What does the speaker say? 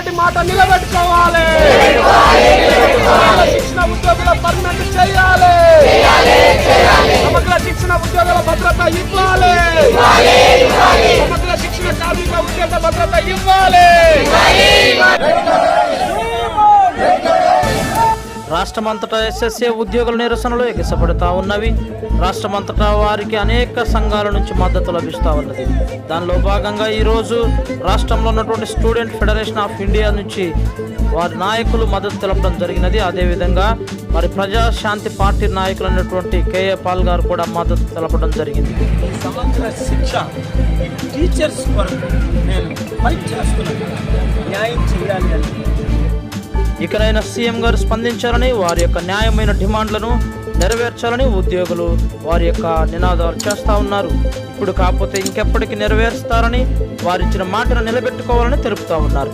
Party మాట నిలబెట్టుకోవాలి. శిక్షణ ఉద్యోగుల పర్మనెంట్ చేయాలి. సమగ్ర శిక్షణ ఉద్యోగుల భద్రత ఇవ్వాలి. సమగ్ర శిక్షణ కార్మిక ఉద్యోగ భద్రత ఇవ్వాలి. రాష్ట్రమంతటా ఎస్ఎస్ఏ ఉద్యోగుల నిరసనలు ఎగిసపడుతూ ఉన్నవి. రాష్ట్రమంతటా వారికి అనేక సంఘాల నుంచి మద్దతు లభిస్తూ ఉన్నది. దానిలో భాగంగా ఈరోజు రాష్ట్రంలో ఉన్నటువంటి స్టూడెంట్ ఫెడరేషన్ ఆఫ్ ఇండియా నుంచి వారి నాయకులు మద్దతు తెలపడం జరిగినది. అదేవిధంగా మరి ప్రజాశాంతి పార్టీ నాయకులు అయినటువంటి కేఏ పాల్ గారు కూడా మద్దతు తెలపడం జరిగింది. సమగ్ర శిక్ష టీచర్స్ వరకు నేను ఫైట్ చేస్తున్నాను. న్యాయం చేయాలి అని ఇకనైనా సీఎం గారు స్పందించాలని, వారి యొక్క న్యాయమైన డిమాండ్లను నెరవేర్చాలని ఉద్యోగులు వారి యొక్క నినాదాలు చేస్తూ ఉన్నారు. ఇప్పుడు కాకపోతే ఇంకెప్పటికీ నెరవేరుస్తారని, వారిచ్చిన మాటను నిలబెట్టుకోవాలని తెలుపుతూ ఉన్నారు.